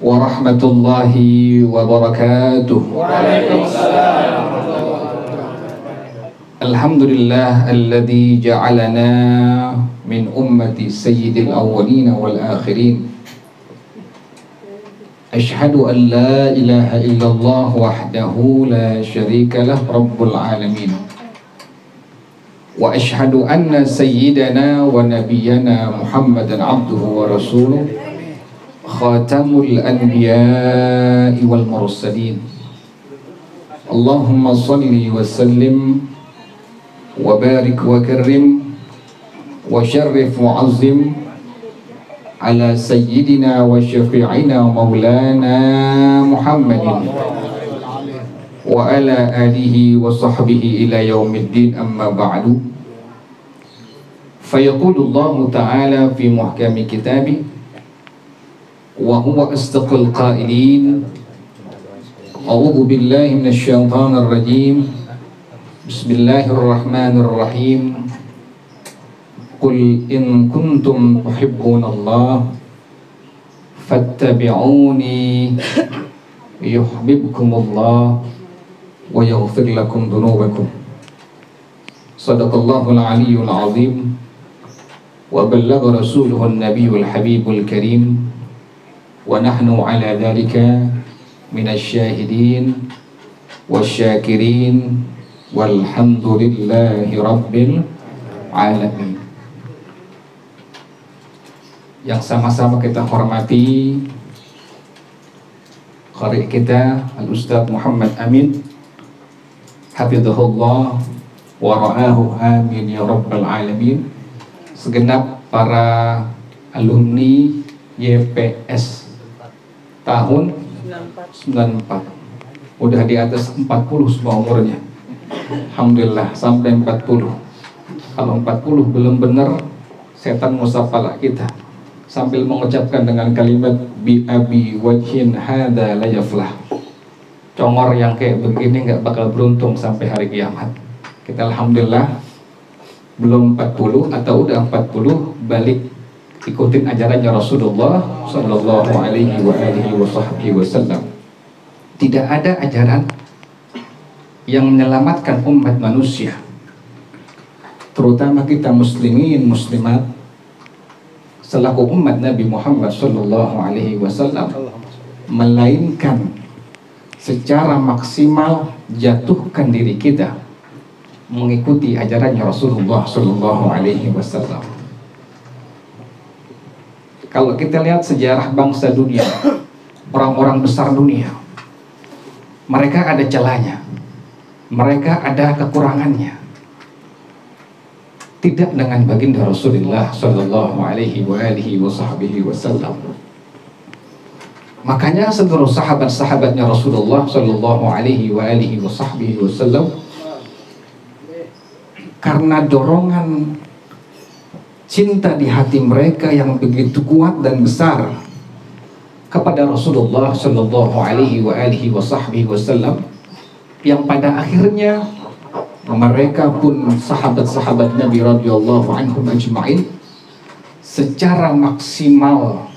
warahmatullahi wabarakatuh. Waalaikumsalam. Alhamdulillah alladzi ja'alana min ummati sayyidil awwalin wal akhirin. Ashhadu an la ilaha illallah wahdahu la syarika lah rabbul alamin. Wa ashhadu anna sayyidana wa nabiyyana Muhammadan abduhu wa rasuluh khatamul anbiya'i wal mursalin. Allahumma salli wa sallim wa barik wa karrim wa syarrif wa azim ala sayyidina wa syafi'ina maulana Muhammadin wa ala alihi wa sahbihi ila yaumiddin, amma ba'du. Fayaqulullahu ta'ala fi muhkami kitabih wa huwa asdaqul qailin. A'udzu billahi minasy syaithanir rajim. Bismillahirrahmanirrahim. Qul in kuntum tuhibbunallah fattabi'uni yuhibbukumullah wa yaghfir lakum dhunubakum. Shadaqallahul aliyyul azim wa ballagha rasuluhun nabiyyul habibul karim. Wa nahnu ala dhalika minasy syahidin wasyakirin walhamdulillahi rabbil alamin. Yang sama-sama kita hormati qari kita Al-Ustaz Muhammad Amin, hafizahullah wa ra'ahu, amin ya rabbal alamin. Segenap para alumni YPS tahun 94, udah di atas 40 semua umurnya. Alhamdulillah sampai 40. Kalau 40 belum benar, setan ngusap pala kita sambil mengucapkan dengan kalimat bi abi wajhin hadza la yaflah. Congor yang kayak begini nggak bakal beruntung sampai hari kiamat. Kita alhamdulillah belum 40 atau udah 40 balik ikutin ajarannya Rasulullah sallallahu alaihi wa alihi wasallam. Tidak ada ajaran yang menyelamatkan umat manusia, terutama kita muslimin muslimat selaku umat Nabi Muhammad sallallahu alaihi wasallam, melainkan secara maksimal jatuhkan diri kita mengikuti ajarannya Rasulullah sallallahu alaihi wasallam. Kalau kita lihat sejarah bangsa dunia, orang-orang besar dunia, mereka ada celahnya, mereka ada kekurangannya. Tidak dengan baginda Rasulullah sallallahu alaihi wasallam. Makanya seluruh sahabat-sahabatnya Rasulullah sallallahu alaihi wasallam, karena dorongan cinta di hati mereka yang begitu kuat dan besar kepada Rasulullah sallallahu alaihi wasallam, yang pada akhirnya mereka pun sahabat-sahabat Nabi radhiyallahu anhum ajma'in secara maksimal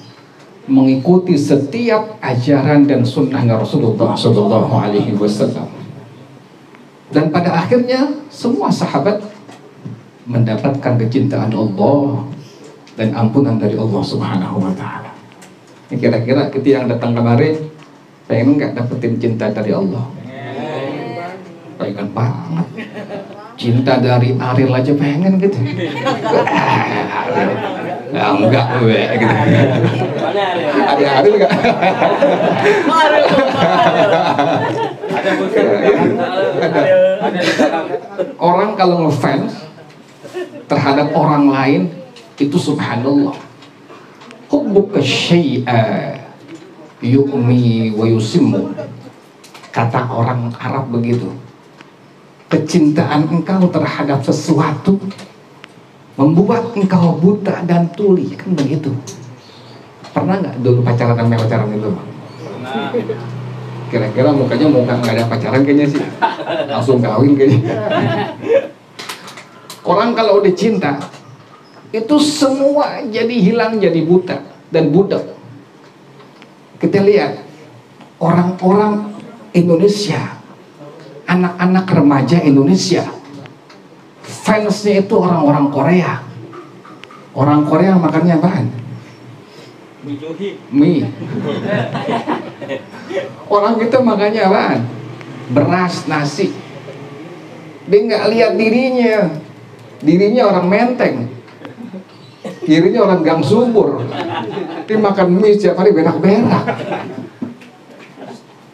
mengikuti setiap ajaran dan sunnahnya Rasulullah sallallahu alaihi wasallam. Dan pada akhirnya semua sahabat mendapatkan kecintaan Allah dan ampunan dari Allah Subhanahu wa ta'ala. Kira-kira kita yang datang kemarin pengen nggak dapetin cinta dari Allah? Pengen banget. Cinta dari Ariel aja pengen gitu. Ya enggak gue gitu. Ada Ariel enggak? Orang kalau ngefans terhadap orang lain itu subhanallah, hubbuka syai'a yu'mi wa yusimmu. Kata orang Arab begitu, kecintaan engkau terhadap sesuatu membuat engkau buta dan tuli, kan begitu. Pernah nggak dulu pacaran sama pacaran itu? Pernah. Kira-kira mukanya muka nggak ada pacaran kayaknya sih, langsung kawin kayaknya. Orang kalau udah cinta itu semua jadi hilang, jadi buta dan budak. Kita lihat orang-orang Indonesia, anak-anak remaja Indonesia, fansnya itu orang-orang Korea. Orang Korea makannya apaan? Mie. Orang kita makannya apaan? Beras, nasi. Dia nggak lihat dirinya orang Menteng, dirinya orang Gang Subur. Dia makan mie setiap hari berak-berak.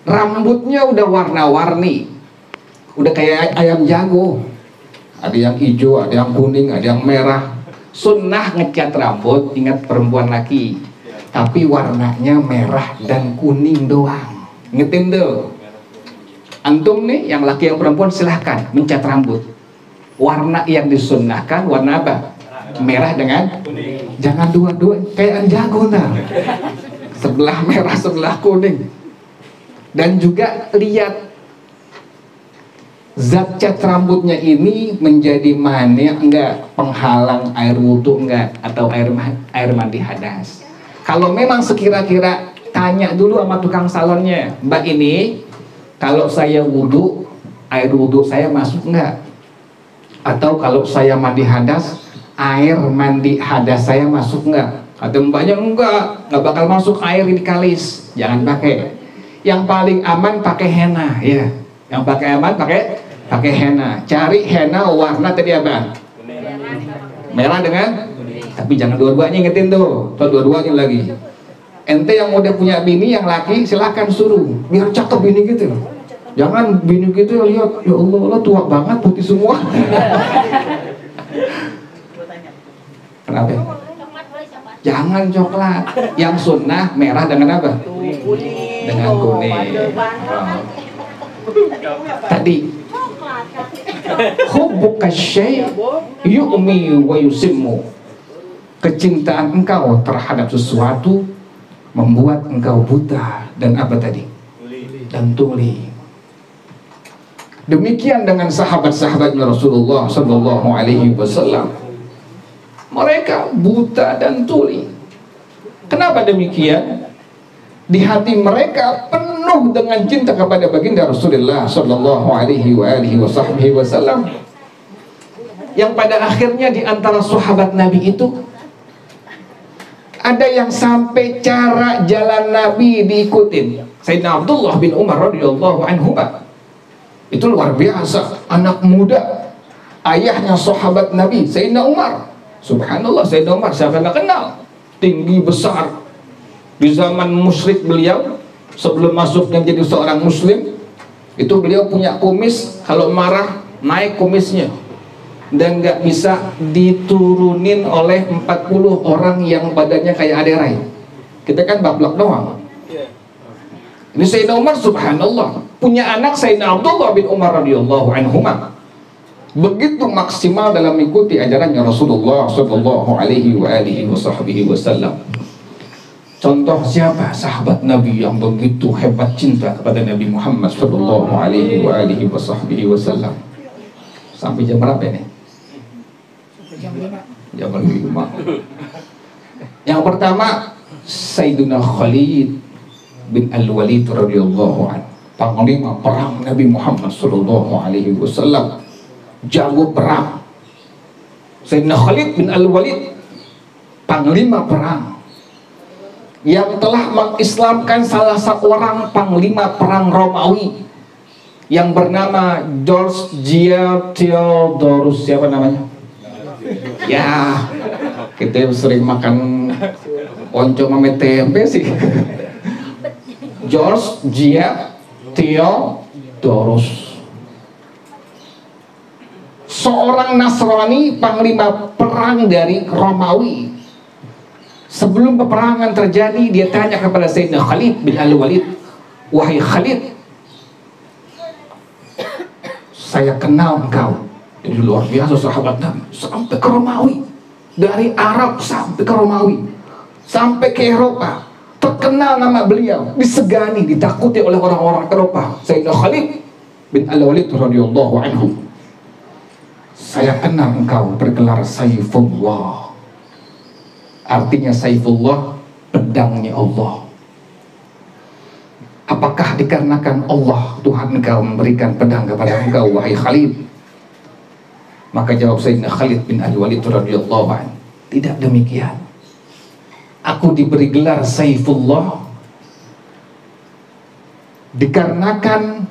Rambutnya udah warna-warni, udah kayak ayam jago. Ada yang hijau, ada yang kuning, ada yang merah. Sunnah ngecat rambut, ingat perempuan laki, tapi warnanya merah dan kuning doang. Ingetin tuh. Antum nih, yang laki yang perempuan silahkan mencat rambut. Warna yang disunnahkan warna apa? Merah dengan kuning. Jangan dua-dua kayak ayam jago nah. Sebelah merah, sebelah kuning. Dan juga lihat zat cat rambutnya ini menjadi mani enggak, penghalang air wudhu enggak, atau air mandi hadas. Kalau memang sekira-kira, tanya dulu sama tukang salonnya, Mbak ini kalau saya wudhu, air wudhu saya masuk enggak? Atau kalau saya mandi hadas, air mandi hadas saya masuk enggak? Kata mbaknya enggak bakal masuk air ini kalis, jangan pakai. Yang paling aman pakai henna, ya. Yang pakai aman pakai henna. Cari henna warna tadi apa? Merah dengan kuning. Tapi jangan dua-duanya, ingetin tuh. Tuh dua-duanya lagi. Ente yang udah punya bini yang laki silahkan suruh, biar cakep bini gitu. Jangan bini gitu lihat, ya Allah tua banget putih semua. Kenapa? Jangan coklat. Yang sunnah merah dengan apa? Dengan kuning. Tadi hubbuka syai' yu'mi wa yusimmu. Kecintaan engkau terhadap sesuatu membuat engkau buta dan apa tadi? Dan tuli. Demikian dengan sahabat-sahabatnya Rasulullah sallallahu alaihi wasallam. Mereka buta dan tuli. Kenapa demikian? Di hati mereka penuh dengan cinta kepada baginda Rasulullah sallallahu alaihi wasallam. Yang pada akhirnya di antara sahabat Nabi itu ada yang sampai cara jalan Nabi diikutin. Sayyidina Abdullah bin Umar radhiyallahu anhu. Itu luar biasa, anak muda, ayahnya sahabat Nabi Sayyidina Umar. Subhanallah, Sayyidina Umar siapa nggak kenal, tinggi besar. Di zaman musyrik beliau, sebelum masuknya jadi seorang muslim, itu beliau punya kumis, kalau marah naik kumisnya, dan nggak bisa diturunin oleh 40 orang yang badannya kayak aderai. Kita kan bablak doang. Ini Sayyidina Umar subhanallah punya anak Sayyidina Abdullah bin Umar radhiyallahu anhuma. Begitu maksimal dalam mengikuti ajarannya Rasulullah sallallahu alaihi wasallam. Contoh siapa? Sahabat Nabi yang begitu hebat cinta kepada Nabi Muhammad sallallahu alaihi wasallam. Sampai jam berapa ini? Jam 5. Yang pertama Sayyidina Khalid bin Al-Walid radhiyallahu anhu, panglima perang Nabi Muhammad sallallahu alaihi wasallam. Jago perang. Sayyidina Khalid bin Al-Walid, panglima perang yang telah mengislamkan salah seorang panglima perang Romawi yang bernama George Theodorus. Siapa namanya? Ya, kita sering makan oncom sama tempe sih. George Theodorus, seorang Nasrani, panglima perang dari Romawi. Sebelum peperangan terjadi, dia tanya kepada Sayyidina Khalid bin Al-Walid, wahai Khalid, saya kenal engkau. Jadi luar biasa sahabat Nabi, sampai ke Romawi, dari Arab sampai ke Romawi, sampai ke Eropa. Terkenal nama beliau, disegani, ditakuti oleh orang-orang Eropa. Sayyidina Khalid bin Al-Walid radhiyallahu anhu, saya kenal engkau bergelar Saifullah. Artinya Saifullah, pedangnya Allah. Apakah dikarenakan Allah Tuhan engkau memberikan pedang kepada engkau wahai Khalid? Maka jawab Sayyidina Khalid bin Al-Walid radhiyallahu anhu, tidak demikian. Aku diberi gelar Saifullah dikarenakan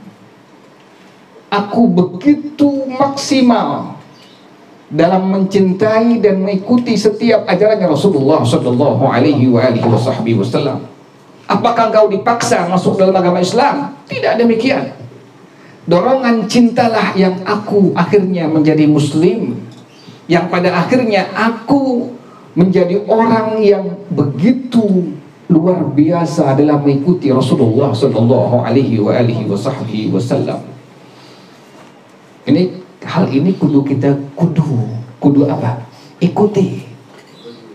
aku begitu maksimal dalam mencintai dan mengikuti setiap ajarannya Rasulullah sallallahu alaihi wasallam. Apakah engkau dipaksa masuk dalam agama Islam? Tidak demikian. Dorongan cintalah yang aku akhirnya menjadi muslim, yang pada akhirnya aku menjadi orang yang begitu luar biasa dalam mengikuti Rasulullah sallallahu alaihi wasallam. Hal ini kudu apa? Ikuti.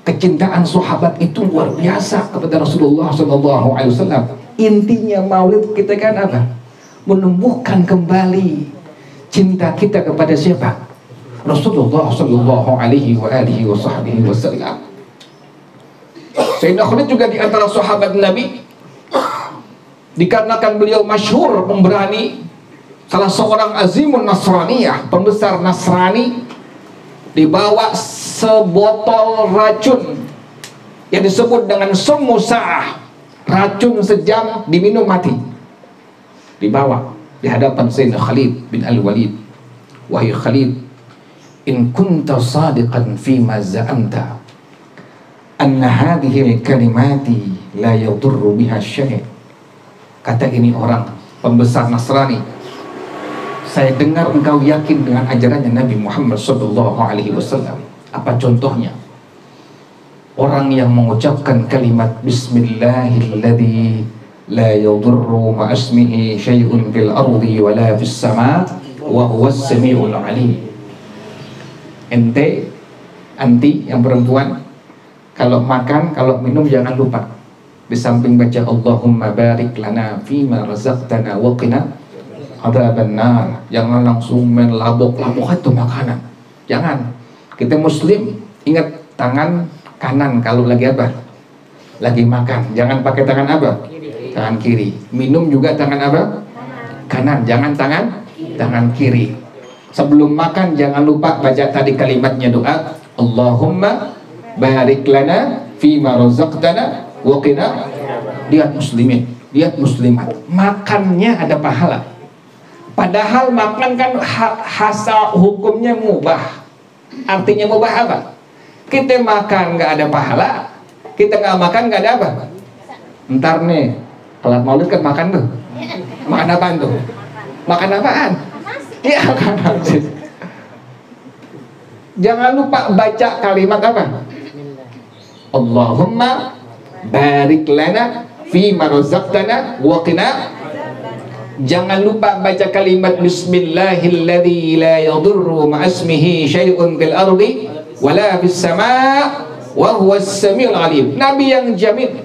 Kecintaan sahabat itu luar biasa kepada Rasulullah sallallahu alaihi wasallam. Intinya maulid kita kan apa? Menumbuhkan kembali cinta kita kepada siapa? Rasulullah sallallahu alaihi wasallam. Sayyidina Khalid juga di antara sahabat Nabi, dikarenakan beliau masyhur pemberani, salah seorang azimun Nasraniyah, pembesar Nasrani, dibawa sebotol racun yang disebut dengan summu sa'ah, racun sejam diminum mati. Dibawa di hadapan Sayyidina Khalid bin Al-Walid, wahai Khalid, in kunta sadiqan fima za'amta anna hadhihi al-kalimati la yadurru biha syai'. Kata ini orang pembesar Nasrani, saya dengar engkau yakin dengan ajarannya Nabi Muhammad sallallahu alaihi wasallam. Apa contohnya? Orang yang mengucapkan kalimat bismillahilladzi la yadurru ma'asmihi syai'un fil ardi wala fis sama' wa huwas sami'ul alim. Ente, anti yang perempuan, kalau makan, kalau minum jangan lupa di samping baca Allahumma barik lana fima razaqtana wa qina adzaban nar. Jangan langsung main labok-labok itu makanan. Jangan. Kita muslim, ingat tangan kanan kalau lagi apa? Lagi makan. Jangan pakai tangan apa? Tangan kiri. Minum juga tangan apa? Kanan. Jangan tangan kiri. Sebelum makan jangan lupa baca tadi kalimatnya doa Allahumma barik lana fima razaqtana wa qina. Lihat muslimin, lihat muslimat, makannya ada pahala. Padahal makan kan hasal hukumnya mubah. Artinya mubah apa? Kita makan nggak ada pahala, kita nggak makan nggak ada apa? Ntar nih pelat maulid kan makan tuh. Makan apaan tuh? Makan apaan? Iya, makan nasi. Jangan lupa baca kalimat apa? Allahumma barik lana fima razaqtana wa qina. Jangan lupa baca kalimat bismillahilladzi la yadurru ma'asmihi syai'un fil ardi wala fis sama' wa huwas samiul alim. Nabi yang jamin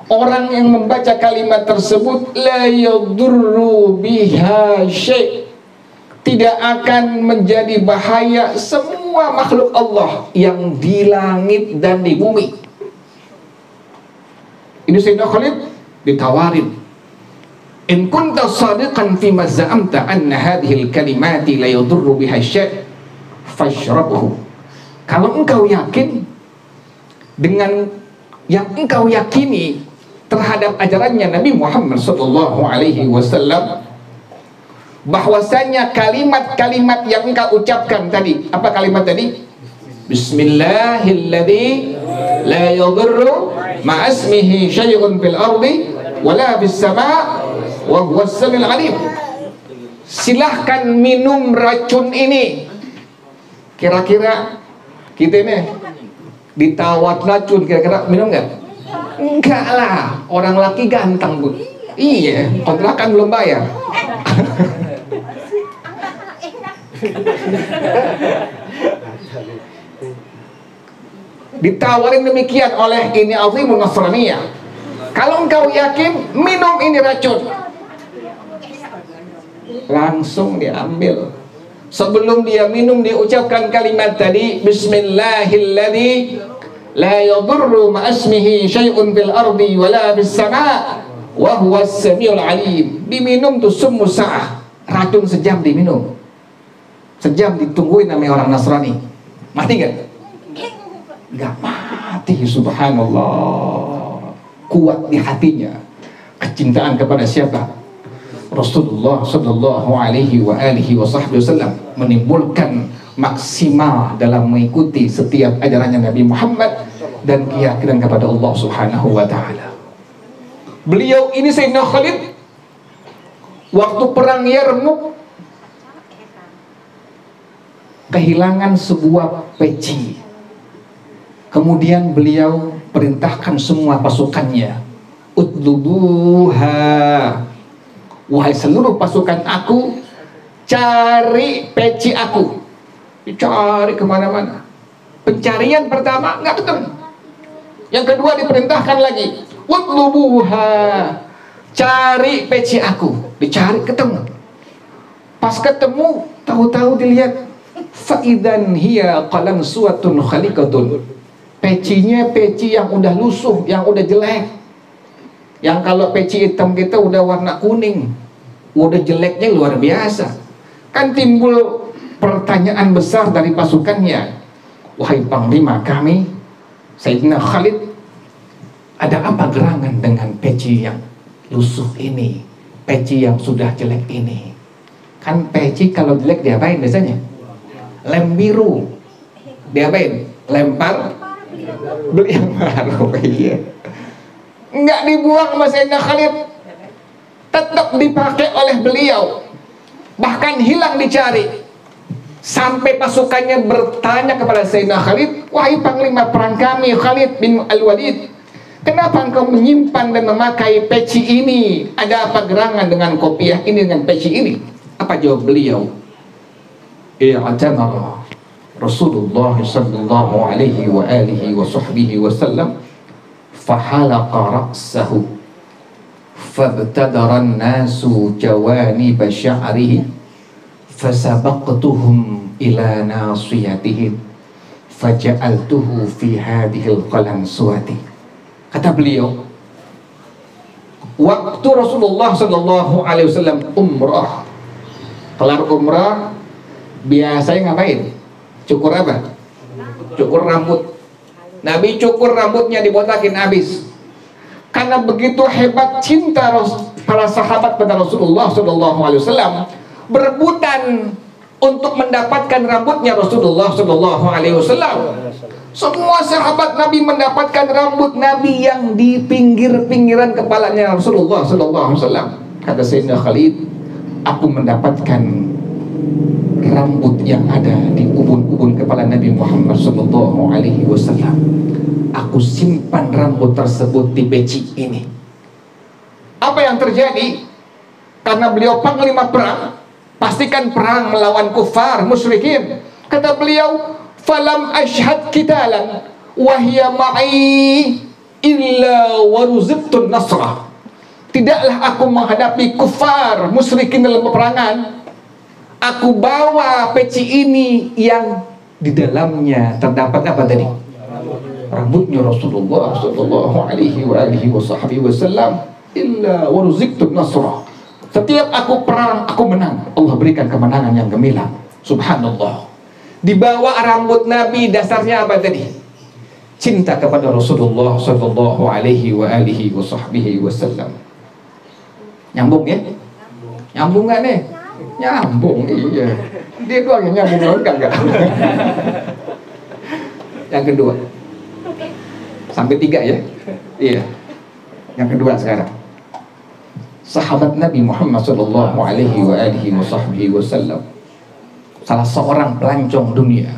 orang yang membaca kalimat tersebut la yadurru biha syai', tidak akan menjadi bahaya semua makhluk Allah yang di langit dan di bumi. Ini Sayyidina Khalid ditawarin, in kunta sadiqan fima za'amta anna hadhil kalimati la yadurru biha syai' fashrabhu. Kalau engkau yakin dengan yang engkau yakini terhadap ajarannya Nabi Muhammad sallallahu alaihi wasallam, bahwasanya kalimat-kalimat yang engkau ucapkan tadi, apa kalimat tadi? Bismillahilladzi la yadurru ma'asmihi syai'un fil ardi wala fis sama' wa huwas samiul alim. Silahkan minum racun ini. Kira-kira kita ini ditawar racun, kira-kira minum nggak? Enggak lah, orang laki ganteng Bu. Iya, kontrakan belum bayar. Ditawarin demikian oleh ini azimun Nasraniyah. Kalau engkau yakin minum ini racun, langsung diambil. Sebelum dia minum diucapkan kalimat tadi bismillahilladzi la yadurru ma'asmihi syai'un fil ardi wala fis sama' Wa huwas samiul alim. Diminum tuh sumusah, racun sejam diminum. Sejam ditungguin namanya orang Nasrani. Mati nggak? Nggak mati, subhanallah. Kuat di hatinya kecintaan kepada siapa? Rasulullah sallallahu alaihi wa alihi wasallam, menimbulkan maksimal dalam mengikuti setiap ajarannya Nabi Muhammad dan keyakinan kepada Allah Subhanahu wa taala. Beliau ini Sayyidina Khalid waktu perang Yarmuk kehilangan sebuah peci. Kemudian beliau perintahkan semua pasukannya, utlubuha, wahai seluruh pasukan aku, cari peci aku. Dicari kemana-mana. Pencarian pertama nggak ketemu. Yang kedua diperintahkan lagi, utlubuha, cari peci aku. Dicari, ketemu. Pas ketemu, tahu-tahu dilihat, faidan hiya qalansuatun khaliqatun. Pecinya peci yang udah lusuh, yang udah jelek. Yang kalau peci hitam kita udah warna kuning, udah jeleknya luar biasa. Kan timbul pertanyaan besar dari pasukannya, wahai panglima kami Sayyidina Khalid, ada apa gerangan dengan peci yang lusuh ini, peci yang sudah jelek ini? Kan peci kalau jelek diapain biasanya? Lem biru. Diapain? Lempar, beli yang baru. Iya. Nggak dibuang sama Sayyidina Khalid, tetap dipakai oleh beliau, bahkan hilang dicari. Sampai pasukannya bertanya kepada Sayyidina Khalid, wahai panglima perang kami Khalid bin Al-Walid, kenapa engkau menyimpan dan memakai peci ini? Ada apa gerangan dengan kopiah ini, dengan peci ini? Apa jawab beliau? I'tamara Rasulullah sallallahu alaihi wa alihi wa sahbihi wasallam fahalaqa ra'sahu fabtadara an-nasu jawanib sya'rihi fasabaqtuhum ila nasiyatihim faja'altuhu fi hadhil qalansuati. Kata beliau, waktu Rasulullah sallallahu alaihi wasallam umrah, kelar umrah biasanya ngapain? Cukur apa? Cukur rambut. Nabi cukur rambutnya, dibotakin habis. Karena begitu hebat cinta para sahabat pada Rasulullah sallallahu alaihi wasallam, berebutan untuk mendapatkan rambutnya Rasulullah sallallahu alaihi wasallam. Semua sahabat Nabi mendapatkan rambut Nabi yang di pinggir-pinggiran kepalanya Rasulullah sallallahu alaihi wasallam. Kata Sayyidina Khalid, aku mendapatkan rambut yang ada di ubun-ubun kepala Nabi Muhammad sallallahu alaihi wasallam. Aku simpan rambut tersebut di peci ini. Apa yang terjadi? Karena beliau panglima perang, pastikan perang melawan kufar musyrikin. Kata beliau, falam ashhad qitalan wa hiya ma'i illa waruzibtun nasrah. Tidaklah aku menghadapi kufar musyrikin dalam peperangan, aku bawa peci ini yang di dalamnya terdapat apa tadi? Rambutnya Rasulullah sallallahu alaihi wa alihi wasallam, illa waruzibtun nasrah. Setiap aku perang, aku menang. Allah berikan kemenangan yang gemilang. Subhanallah. Dibawa rambut Nabi, dasarnya apa tadi? Cinta kepada Rasulullah sallallahu alaihi wa alihi wasallam. Nyambung ya? Nyambung gak nih? Nyambung, iya. Dia doang yang nyambung, enggak. Yang kedua. Sampai 3 ya? Iya. Yang kedua sekarang. Sahabat Nabi Muhammad sallallahu alaihi wa alihi wasallam, salah seorang pelancong dunia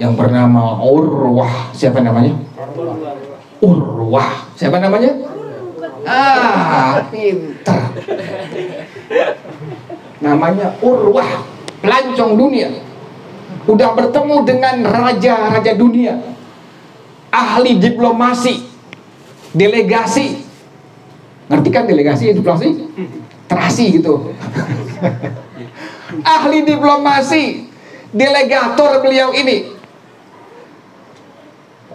yang bernama Urwah. Siapa namanya? Urwah. Siapa namanya? Pintar. Namanya Urwah, pelancong dunia. Udah bertemu dengan raja-raja dunia, ahli diplomasi, delegasi. Ngerti kan delegasi, diplomasi? Terasi gitu. Ahli diplomasi, delegator beliau ini.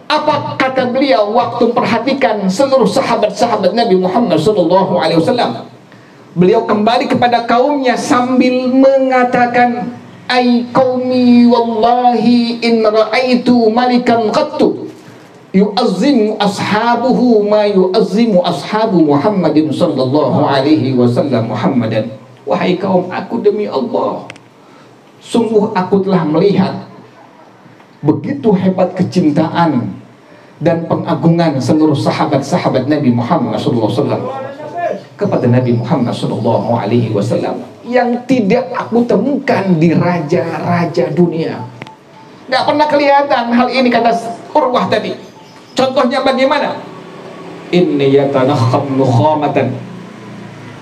Apa kata beliau waktu perhatikan seluruh sahabat-sahabat Nabi Muhammad SAW? Beliau kembali kepada kaumnya sambil mengatakan, "Ai qaumi wallahi in ra'aitu malikan qattu yu'azzimu ashabuhu ma yu'azzimu ashabu Muhammadin sallallahu alaihi wasallam Muhammadan." Wahai kaum aku, demi Allah, sungguh aku telah melihat begitu hebat kecintaan dan pengagungan seluruh sahabat-sahabat Nabi Muhammad SAW kepada Nabi Muhammad SAW yang tidak aku temukan di raja-raja dunia. Gak pernah kelihatan hal ini, kata Urwah tadi. Contohnya bagaimana? Inni yatanakham nukhamatan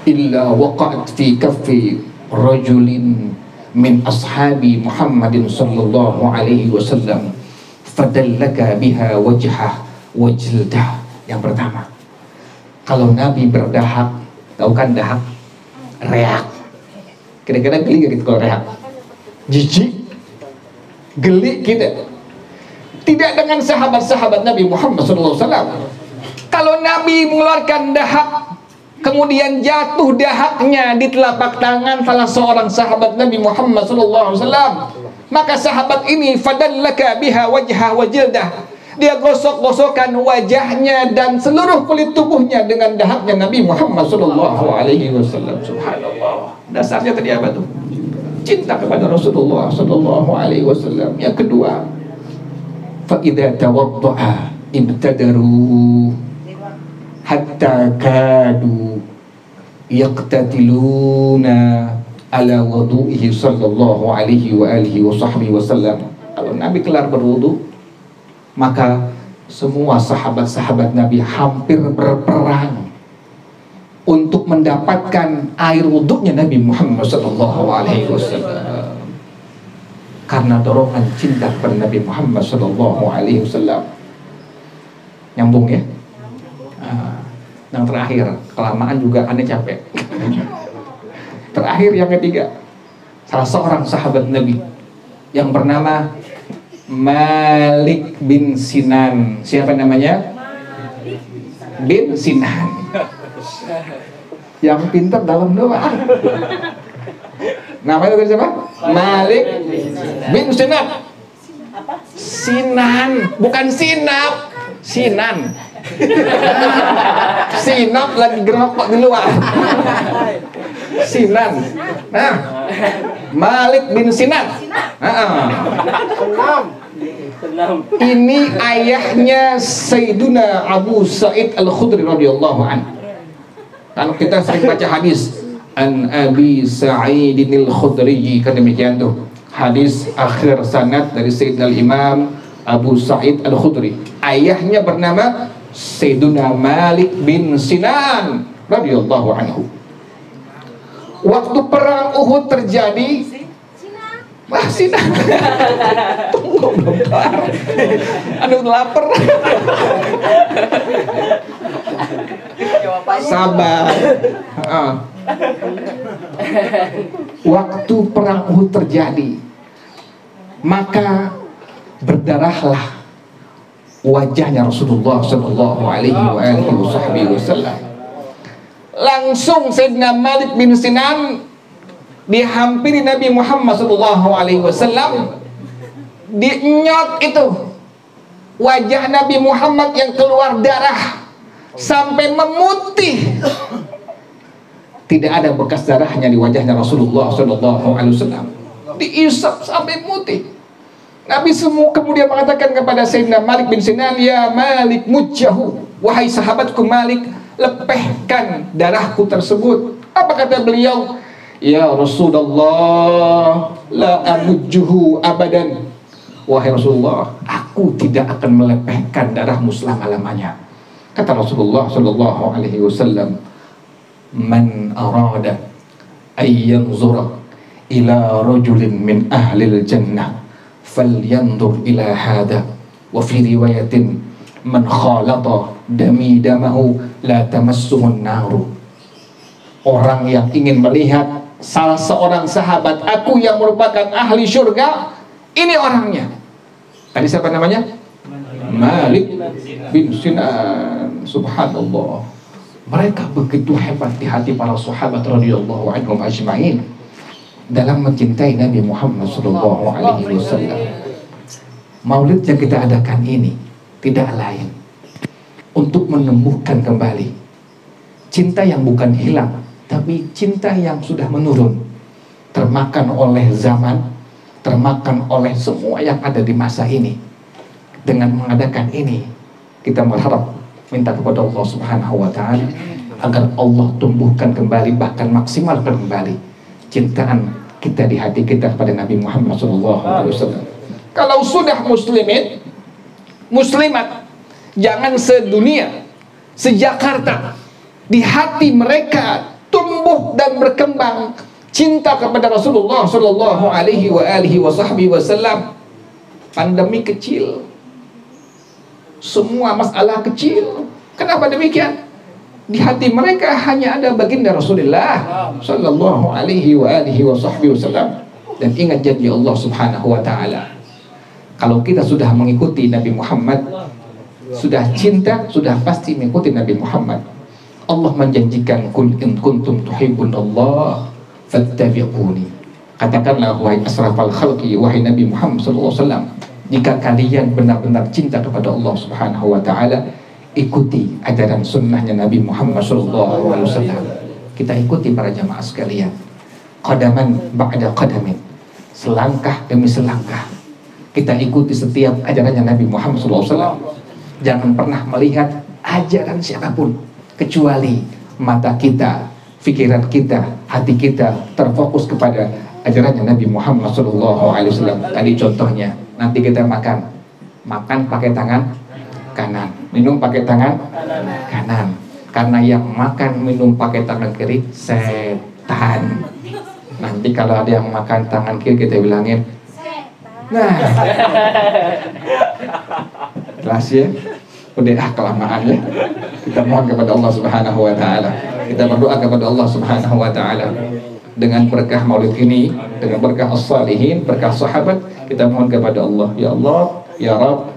illa waqa'at fi kaffi rajulin min ashabi Muhammadin sallallahu alaihi wasallam fadallaka biha wajhah wajildah. Yang pertama, kalau Nabi berdahak, tahu kan dahak? Reak. Kira-kira geli gak gitu kalau reak? Jijik, geli kita. Tidak dengan sahabat-sahabat Nabi Muhammad SAW. Kalau Nabi mengeluarkan dahak, kemudian jatuh dahaknya di telapak tangan salah seorang sahabat Nabi Muhammad SAW, maka sahabat ini fadallaka biha wajha wajildah, dia gosok-gosokkan wajahnya dan seluruh kulit tubuhnya dengan dahaknya Nabi Muhammad SAW. Subhanallah. Dasarnya tadi apa tuh? Cinta kepada Rasulullah SAW. Yang kedua, fa idza tawadda'a ibtadaru hatta kadu yaqtatiluna ala wudu'ihi sallallahu alaihi wa alihi wa sahbihi wasallam. Kalau Nabi kelar berwudu, maka semua sahabat-sahabat Nabi hampir berperang untuk mendapatkan air wuduknya Nabi Muhammad sallallahu alaihi wasallam. Karena dorongan cinta kepada Nabi Muhammad sallallahu alaihi wasallam. Nyambung ya? Yang terakhir, kelamaan juga aneh capek. Terakhir yang ketiga, salah seorang sahabat Nabi yang bernama Malik bin Sinan. Siapa namanya? Bin Sinan. Yang pintar dalam doa. Namanya siapa? Malik bin Sinan. Sinan, bukan sinap. Sinan. Sinap lagi gerokok di luar. Sinan. Nah, Malik bin Sinan. Ini ayahnya Sayyiduna Abu Sa'id Al-Khudri radhiyallahu anhu. Kalau kita sering baca hadis An Abi Sa'id Al-Khudri, kan demikian tuh. Hadis akhir sanad dari Sayyidina Imam Abu Sa'id Al-Khudri. Ayahnya bernama Sayyiduna Malik bin Sinan radhiyallahu anhu. Waktu perang Uhud terjadi, Sinan. Tunggu belum kelar. Aduh lapar. Sabar. Waktu perang Uhud terjadi, maka berdarahlah wajahnya Rasulullah Shallallahu Alaihi Wasallam. Langsung Sayyidina Malik bin Sinan dihampiri Nabi Muhammad Shallallahu Alaihi Wasallam, dienyot itu wajah Nabi Muhammad yang keluar darah sampai memutih. Tidak ada bekas darahnya di wajahnya Rasulullah Shallallahu Alaihi Wasallam. Diisap sampai putih. Nabi semua kemudian mengatakan kepada Sayyidina Malik bin Sinan, "Ya Malik mujjahu, wahai sahabatku Malik, lepehkan darahku tersebut." Apa kata beliau? "Ya Rasulullah, la amujjuhu abadan." Wahai Rasulullah, aku tidak akan melepehkan darahmu selama-lamanya. Kata Rasulullah sallallahu alaihi wasallam, "Man arada ay yanzura ila rajulin min ahlil jannah falyanzur ila hada." Wa fi riwayatin, "Man khalata dami damahu la tamassuhun naru." Orang yang ingin melihat salah seorang sahabat aku yang merupakan ahli syurga, ini orangnya. Tadi siapa namanya? Malik bin Sinan. Subhanallah. Mereka begitu hebat di hati para sahabat radhiyallahu anhum ajma'in dalam mencintai Nabi Muhammad sallallahu alaihi wasallam. Maulid yang kita adakan ini tidak lain untuk menumbuhkan kembali cinta yang bukan hilang, tapi cinta yang sudah menurun, termakan oleh zaman, termakan oleh semua yang ada di masa ini. Dengan mengadakan ini, kita berharap minta kepada Allah Subhanahu wa Ta'ala agar Allah tumbuhkan kembali, bahkan maksimalkan kembali cintaan kita di hati kita kepada Nabi Muhammad SAW. Kalau sudah muslimin, muslimat, jangan sedunia, seJakarta, di hati mereka tumbuh dan berkembang cinta kepada Rasulullah Sallallahu Alaihi Wasallam. Pandemi kecil, semua masalah kecil. Kenapa demikian? Di hati mereka hanya ada baginda Rasulullah Sallallahu Alaihi Wasallam. Dan ingat janji Allah Subhanahu Wa Taala. Kalau kita sudah mengikuti Nabi Muhammad, sudah cinta, sudah pasti mengikuti Nabi Muhammad. Allah menjanjikan, kul in kuntum tuhibbunallah fattabi'uni. Katakanlah wahai asrafal khalqi, wahai Nabi Muhammad SAW, jika kalian benar-benar cinta kepada Allah Subhanahu wa Ta'ala, ikuti ajaran sunnahnya Nabi Muhammad SAW. Kita ikuti para jamaah sekalian, qadaman ba'da qadamin, selangkah demi selangkah kita ikuti setiap ajarannya Nabi Muhammad SAW. Jangan pernah melihat ajaran siapapun kecuali mata kita, pikiran kita, hati kita terfokus kepada ajarannya Nabi Muhammad SAW. Tadi contohnya, nanti kita makan pakai tangan kanan, minum pakai tangan kanan. Karena yang makan minum pakai tangan kiri setan. Nanti kalau ada yang makan tangan kiri, kita bilangin, nah, jelas ya. Udah kelamaan ya. Kita mohon kepada Allah Subhanahu wa Ta'ala, kita berdoa kepada Allah Subhanahu wa Ta'ala dengan berkah maulid ini, dengan berkah as-salihin, berkah sahabat. Kita mohon kepada Allah, ya Allah, ya Rabb,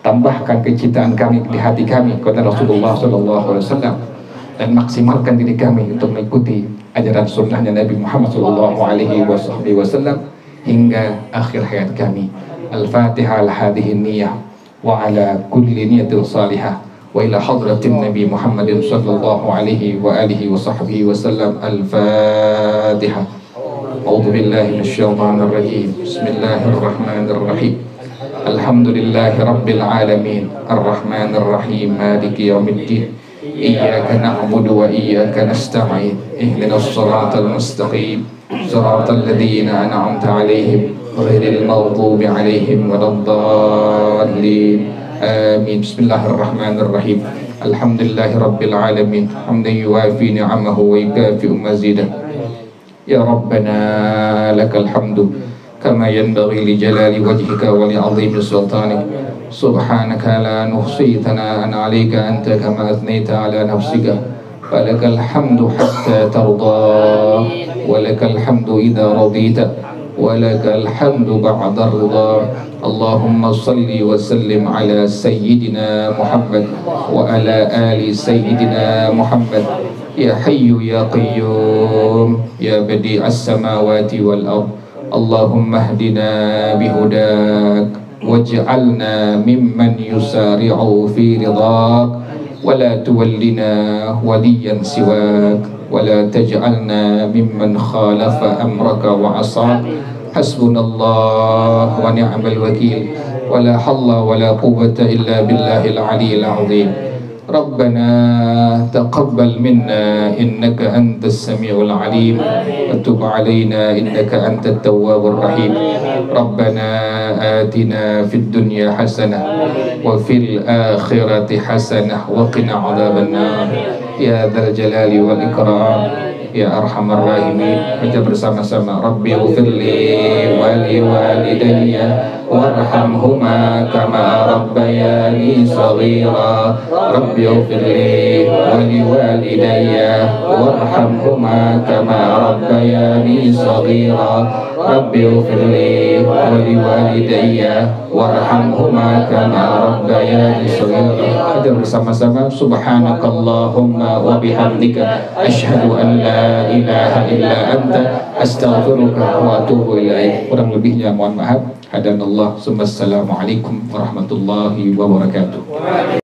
tambahkan kecintaan kami di hati kami kepada Rasulullah SAW, dan maksimalkan diri kami untuk mengikuti ajaran sunnahnya Nabi Muhammad SAW hingga akhir hayat kami. Al-Fatihah ala hadhihi niyah wa ala kulli niyatin salihah wa ila hadratin Nabi Muhammadin sallallahu alaihi wa alihi wa sahbihi wa sallam. Al-Fatihah. A'udzu billahi minasyaitonir rajim. Bismillahirrahmanirrahim. Alhamdulillahi rabbil alamin, arrahmanir rahim, maliki yaumiddin. Iyyaka na'budu wa iyyaka nasta'in. Ihdinas siratal mustaqim, siratal ladzina an'amta 'alaihim ghairil maghdubi 'alaihim waladdallin. Amin. Bismillahirrahmanirrahim. Alhamdulillahi rabbil alamin, hamdan yuwafi ni'amahu wa yukafi'u mazidah. Ya Rabbana lakal hamdu kama yanbaghi li jalali wajhika wa li 'azimi sultanik. Subhanaka la nuhsi thana'an 'alaika anta kama athnayta 'ala nafsika. Falakal hamdu hatta tarda wa lakal hamdu idza radita wa lakal hamdu ba'da ridha. Allahumma salli wa sallim ala sayyidina Muhammad wa ala ali sayyidina Muhammad. Ya Hayyu ya Qayyum ya Badi'as samawati wal ard. Allahumma hdina bihudak waj'alna mimman yusari'u fi ridhak wa la tuwallina waliyan siwak wa la taj'alna mimman khalafa amraka wa asak. Hasbunallah wa ni'mal wakil wa la hawla wa la quwwata illa billahil aliyyil azim. Rabbana taqabbal minna innaka antas samiul alim wa tub alaina innaka antat tawwabur rahim. Rabbana atina fid dunya hasanah wa fil akhirati hasanah wa qina adzabannar ya dzal jalali wal ikram ya arhamar rahimin. Baca bersama-sama. Rabbi ufirli wali walidayya warhamhuma kama rabbayani saghira. Rabbi ufirli wali walidayya warhamhuma kama rabbayani saghira. Rabbi ufirli wali walidayya warhamhuma kama rabbayani saghira. Baca bersama-sama. Subhanakallahumma wa bihamdika asyhadu an la ilaha illa anta astaghfiruka wa atubu ilaik. Kurang lebihnya mohon maaf. Hadanallah. Assalamualaikum warahmatullahi wabarakatuh.